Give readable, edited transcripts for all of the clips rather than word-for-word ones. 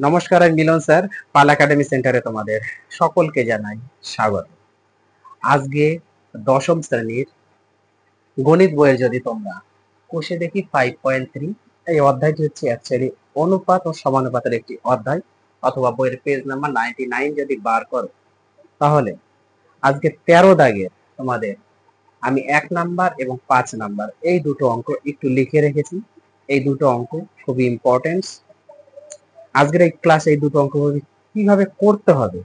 নমস্কার, আমি মিলন স্যার। পাল একাডেমি সেন্টারে তোমাদের সকলকে জানাই স্বাগত। আজকে দশম শ্রেণীর গণিত বইয়ের যদি তোমরা কোষে দেখি 5.3, এই অধ্যায়টি হচ্ছে অ্যাকচুয়ালি অনুপাত ও সমানুপাতের একটি অধ্যায়, অথবা বইয়ের পেজ নাম্বার 99 যদি বার করো, তাহলে আজকে 13 দাগের তোমাদের আমি 1 নাম্বার এবং 5 নাম্বার এই দুটো অঙ্ক একটু লিখে রেখেছি। এই দুটো অঙ্ক খুবই ইম্পর্টেন্ট। আজকের এই ক্লাসে এই দুটো অঙ্ক কিভাবে করতে হবে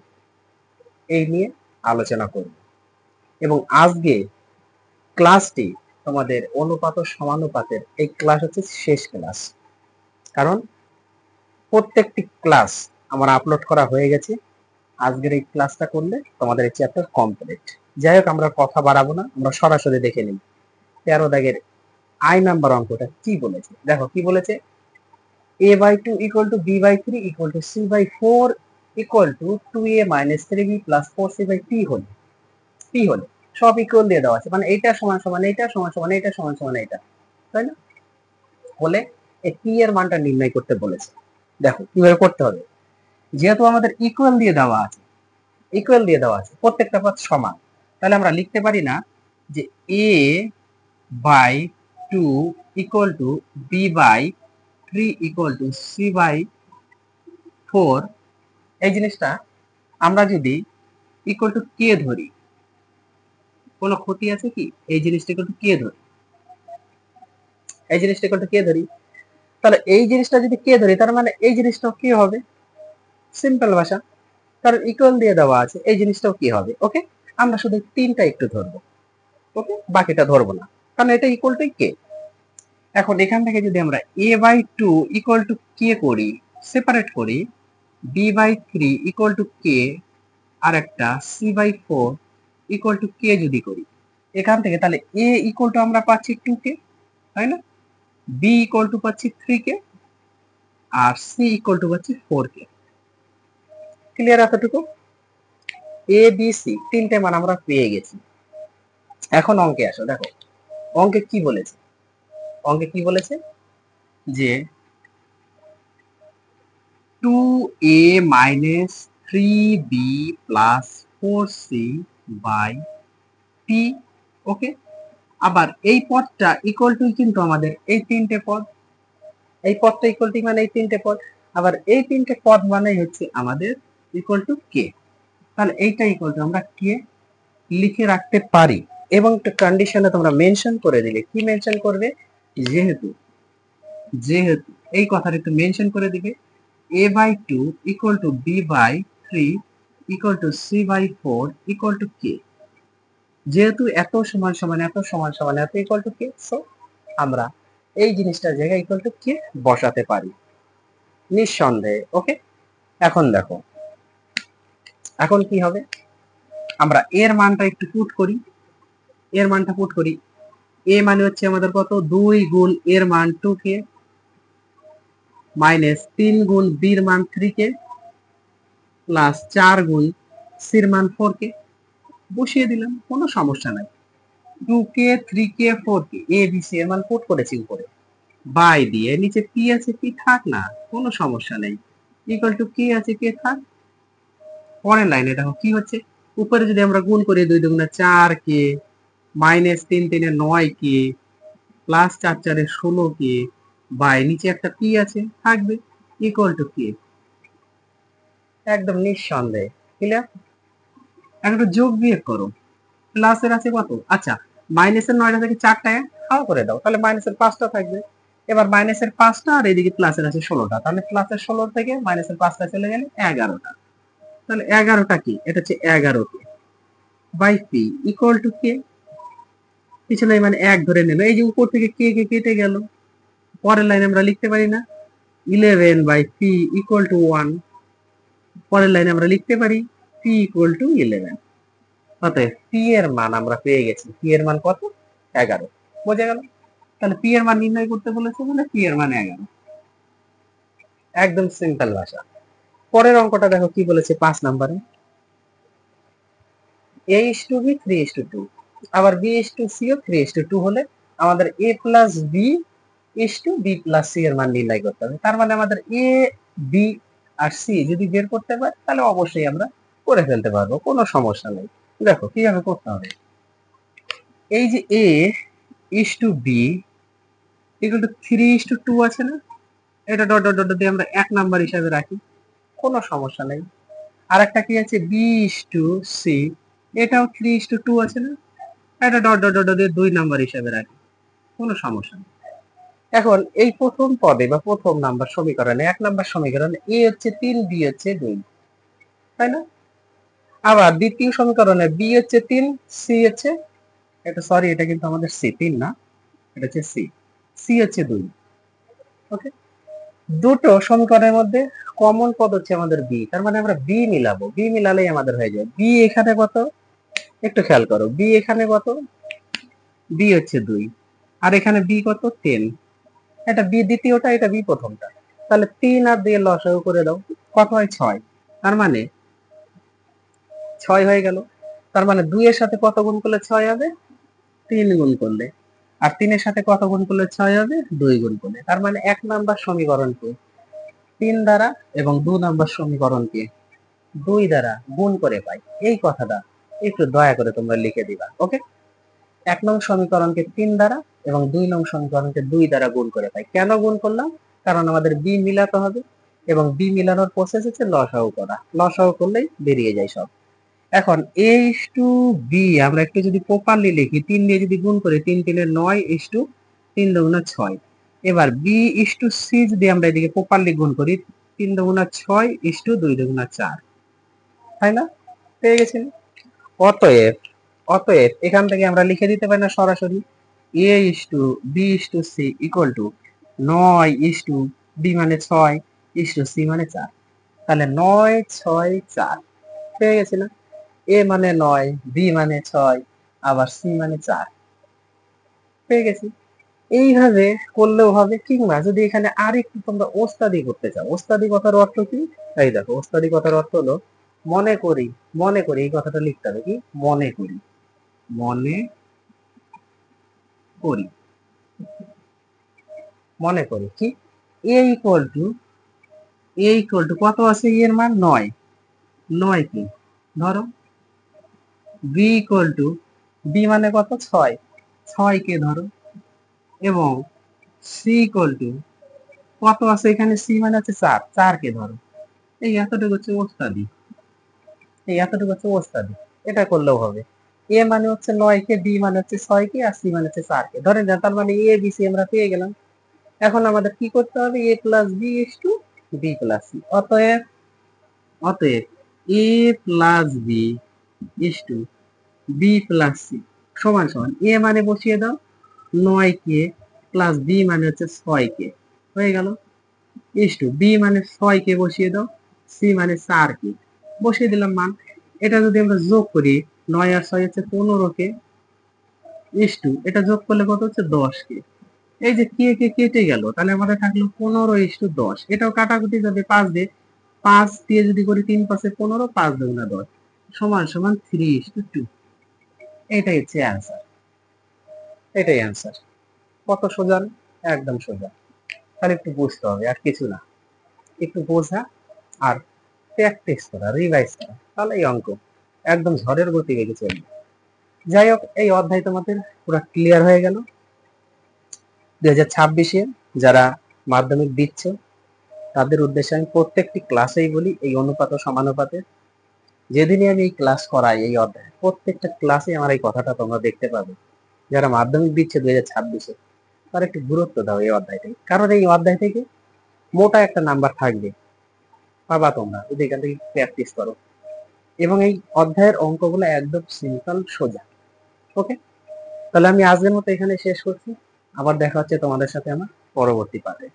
এই নিয়ে আলোচনা করব। এবং আজকে ক্লাসটি তোমাদের অনুপাত ও সমানুপাতের এই ক্লাস হচ্ছে শেষ ক্লাস, কারণ প্রত্যেকটি ক্লাস আমার আপলোড করা হয়ে গেছে। আজকের এই ক্লাসটা করলে তোমাদের এই চ্যাপ্টার কমপ্লিট। যাই হোক, আমরা কথা বাড়াবো না, আমরা সরাসরি দেখে নিই 13 দাগের আই নাম্বার অঙ্কটা কি বলেছে। দেখো কি বলেছে, a/2 = b/3 = c/4 = 2a - 3b + 4c/t হলে কি হলে সব ইকুয়াল দিয়ে দেওয়া আছে, মানে এইটা সমান সমান এইটা সমান সমান এইটা সমান সমান এইটা, তাই না? বলে এই p এর মানটা নির্ণয় করতে বলেছে। দেখো কিভাবে করতে হবে। যেহেতু আমাদের ইকুয়াল দিয়ে দেওয়া আছে প্রত্যেকটা পদ সমান, তাহলে আমরা লিখতে পারি না যে a/2 = b/3 = c/4, এই জিনিসটা আমরা যদি ইকুয়াল টু কে ধরি, কোনো ক্ষতি আছে কি? এই জিনিসটা ইকুয়াল টু কে ধরি, এই জিনিসটা ইকুয়াল টু কে ধরি, তাহলে এই জিনিসটা যদি কে ধরি, তার মানে এই জিনিসটাও কি হবে? সিম্পল ভাষা, কারণ ইকুয়াল দিয়ে দেওয়া আছে, এই জিনিসটাও কি হবে? ওকে, আমরা শুধু তিনটা একটু ধরবো, ওকে, বাকিটা ধরবো না, কারণ এটা ইকুয়াল টু কে। এখন এখান থেকে যদি আমরা a/2 ইকুয়াল টু কে করি, সেপারেট করি, b/3 ইকুয়াল টু কে, আর একটা c/4 ইকুয়াল টু কে যদি করি এখান থেকে, তাহলে a ইকুয়াল টু আমরা পাচ্ছি 2k, তাই না? b ইকুয়াল টু পাচ্ছি 3k, R c equal to পাচ্ছি 4k। ক্লিয়ার এতটুকু? এ বি সি তিনটে মান আমরা পেয়ে গেছি। এখন অঙ্কে আসো। দেখো অঙ্কে কি বলেছে, অঙ্কে কি বলেছে যে 2a - 3b + 4c / t, ওকে। আবার এই পদটা ইকুয়াল টু কিন্তু আমাদের এই তিনটে পদ, এই পদটা ইকুয়াল টু মানে এই তিনটে পদ, আবার এই তিনটে পদ মানে হচ্ছে আমাদের ইকুয়াল টু কে। তাহলে এইটা ইকুয়াল টু আমরা কে লিখে রাখতে পারি। এবং একটা কন্ডিশনে তোমরা মেনশন করে দিলে, কি মেনশন করবে? যেহেতু যেহেতু এই কথাটা একটু মেনশন করে দিবে, a/2 = b/3 = c/4 = k। যেহেতু এত সমান সমান এত সমান সমান এত ইকুয়াল টু কে, সো আমরা এই জিনিসটার জায়গায় ইকুয়াল টু কে বসাতে পারি নিঃসন্দেহে, ওকে। এখন দেখো এখন কি হবে, আমরা এর মানটা একটু পুট করি, এর মানটা পুট করি। এ মানে হচ্ছে আমাদের কত? 2 গুণ এর মান 2k মাইনাস 3 গুণ বির মান 3k প্লাস 4 গুণ সির মান 4k বসিয়ে দিলাম, কোনো সমস্যা নাই। 2k 3k 4k A B C এর মান পুট করেছি উপরে, বাই দিয়ে নিচে পি আছে, পি থাক না, কোনো সমস্যা নেই। ইকুয়াল টু কে আছে, কে থাক। পরের লাইনে দেখো কি হচ্ছে, উপরে যদি আমরা গুণ করি 2 দুগুণে 4k minus 3 3 9k plus 4 4 16k by নিচে একটা পি আছে থাকবে, ইকুয়াল টু কে। একদম নিঃসন্দেহে ক্লিয়ার। একটা যোগ বিয়োগ করো, প্লাসের আছে কত? আচ্ছা, মাইনাসের 9টা থেকে 4টা হাও করে দাও, তাহলে মাইনাসের 5টা থাকবে। এবার মাইনাসের 5টা আর এদিকে প্লাসের আছে 16টা, তাহলে প্লাসের 16 থেকে মাইনাসের 5টা চলে গেলে 11টা। তাহলে 11টা কি? এটা হচ্ছে 11k by P equal to K. পিছনে মানে 1 ধরে নিল, এই যে উপর থেকে কে কে কেটে গেল। পরের লাইনে আমরা লিখতে পারি না 11 বাই পি ইকুয়াল টু 1। পরের লাইনে আমরা লিখতে পারি পি ইকুয়াল টু 11। অতএব পি এর মান আমরা পেয়ে গেছি। পি এর মান কত? 11। বোঝা গেল? তাহলে পি এর মান নির্ণয় করতে বলেছে, মানে পি এর মান 11। একদম সিম্পল ভাষা। পরের অঙ্কটা দেখো কি বলেছে 5 নম্বরে, a/b 3:2, আবার b/c ও 3:2 হলে আমাদের a plus b b plus c এর মান নির্ণয় করতে হবে। তার মানে আমাদের a b আর সি যদি বের করতে পারি তাহলে অবশ্যই আমরা করে ফেলতে পারবো, কোনো সমস্যা নেই। দেখো কিভাবে করতে হবে। এই যে এ ইস টু বি ইকুয়াল টু 3:2 আছে না, এটা ডট ডট ডট দিয়ে আমরা 1 নাম্বার হিসাবে রাখি, কোনো সমস্যা নেই। আর একটা কি আছে বি ইস টু সি, এটাও 3:2 আছে না, এটা ডট ডট ডট দিয়ে 2 নাম্বার হিসাবে রাখি, কোনো সমস্যা নেই। এখন এই প্রথম পদে বা প্রথম নাম্বার সমীকরণে 1 নাম্বার সমীকরণে এ হচ্ছে 3 বি হচ্ছে 2, তাই না? আবার দ্বিতীয় সমীকরণে বি হচ্ছে 3 সি হচ্ছে, এটা সরি এটা কিন্তু আমাদের সি 3 না, এটা হচ্ছে সি, সি হচ্ছে 2। ওকে, দুটো সমীকরণের মধ্যে কমন পদ হচ্ছে আমাদের বি, তার মানে আমরা বি মিলাবো, বি মিলালেই আমাদের হয়ে যাবে। বি এখানে কত একটু খেয়াল করো, বি এখানে কত, বি হচ্ছে 2 আর এখানে বি কত 10, এটা বি দ্বিতীয়টা এটা বি প্রথমটা, তাহলে 3 আর 2 লসাগু করে দাও, কত হয় 6, তার মানে 6 হয়ে গেল। তার মানে 2 এর সাথে কত গুণ করলে 6 হবে, 3 গুণ করলে, আর 3 এর সাথে কত গুণ করলে 6 হবে, 2 গুণ করলে। তার মানে 1 নাম্বার সমীকরণকে 3 দ্বারা এবং 2 নাম্বার সমীকরণকে 2 দ্বারা গুণ করে পাই, এই কথাটা একটু দয়া করে তোমরা লিখে দিবা। ওকে, 1 নং সমীকরণকে 3 দ্বারা এবং 2 নং সমীকরণকে 2 দ্বারা গুণ করে পাই। কেন গুণ করলাম, কারণ আমাদের বি মিলাতে হবে এবং বি মিলানোর প্রসেস হচ্ছে লসাগু করা, লসাগু করলেই বেরিয়ে যায় সব। এখন a is to b আমরা একটু যদি প্রপারলি লিখি, 3 দিয়ে যদি গুণ করি 3 3 9 is to 3 দুগুণা 6। এবার b is to c যদি আমরা এদিকে প্রপারলি গুণ করি 3 দুগুণা 6 is to 2 দুগুণা 4, তাই না? পেয়ে গেছি। অতএব অতএব এখান থেকে আমরা লিখে দিতে পারি না সরাসরি a is to b is to c equal to 9 is to b মানে 6 is to c মানে 4, তাহলে 9 6 4 পেয়ে গেছি না? এ মানে 9, বি মানে 6, আবার সি মানে 4 পেয়ে গেছি। এইভাবে করলেও হবে, কিংবা যদি এখানে আর একটু তোমরা ওস্তাদি করতে চাও, ওস্তাদি কথার অর্থ কি, এই দেখো ওস্তাদি কথার অর্থ হলো মনে করি, মনে করি, এই কথাটা লিখতে হবে কি, মনে করি, মনে করি, মনে করি কি A equal to, A equal to কত আছে, এর মান 9, 9 কি ধরো, বি ইকুয়াল টু বি মানে কত 6, 6 কে ধরো, এবং সি ইকুয়াল টু কত আছে এখানে, সি মানে হচ্ছে 4, 4 কে ধরো। এই এতটুকু হচ্ছে ওস্তাদি, এই এতটুকু হচ্ছে ওস্তাদি, এটা করলেও হবে। এ মানে হচ্ছে 9 কে, বি মানে হচ্ছে 6 কে, আর সি মানে হচ্ছে 4 কে ধরে না, তার মানে এ বি সি আমরা পেয়ে গেলাম। এখন আমাদের কি করতে হবে, A plus B is to B plus C. অতএব অতএব A plus B is to B plus C সমান সমান, এ মানে বসিয়ে দাও 9 কে প্লাস বি মানে হচ্ছে 6 কে, হয়ে গেল, ইস টু বি মানে 6 কে বসিয়ে দাও, সি মানে 4 কে বসিয়ে দিলাম মান। এটা যদি আমরা যোগ করি 9 আর 6 হচ্ছে 15 কে, ইস টু এটা যোগ করলে কত হচ্ছে 10 কে, এই যে কে কে কেটে গেল, তাহলে আমাদের থাকলো 15 ইস টু 10, এটাও কাটাকুটি যাবে 5 দিয়ে, 5 দিয়ে যদি করি 3 5 15, 5 দুগুণা 10 সমান সমান 3:2, এটাই হচ্ছে অ্যান্সার, এটাই অ্যান্সার। কত সোজা, একদম সোজা, তাহলে একটু বুঝতে হবে আর কিছু না, একটু বোঝা আর প্র্যাকটিস করা, রিভাইজ করা, তাহলে এই অঙ্ক একদম ঝড়ের গতি বেগে চলবে। যাই হোক, এই অধ্যায় তোমাদের পুরো ক্লিয়ার হয়ে গেল। 2026-এ যারা মাধ্যমিক দিচ্ছে তাদের উদ্দেশ্যে আমি প্রত্যেকটি ক্লাসেই বলি এই অনুপাত ও সমানুপাতে, যেদিনই আমি এই ক্লাস করাই এই অধ্যায় প্রত্যেকটা ক্লাসে আমার এই কথাটা তোমরা দেখতে পাবে। যারা মাধ্যমিক দিচ্ছে 2026-এ তারা একটু গুরুত্ব দাও এই অধ্যায়টাই, কারণ এই অধ্যায় থেকে মোটা একটা নাম্বার থাকবে, পাবা তোমরা যদি এখান থেকে প্র্যাকটিস করো। এবং এই অধ্যায়ের অঙ্কগুলো একদম সিম্পল সোজা। ওকে, তাহলে আমি আজকের মতো এখানে শেষ করছি, আবার দেখা হচ্ছে তোমাদের সাথে আমার পরবর্তী পাঠে।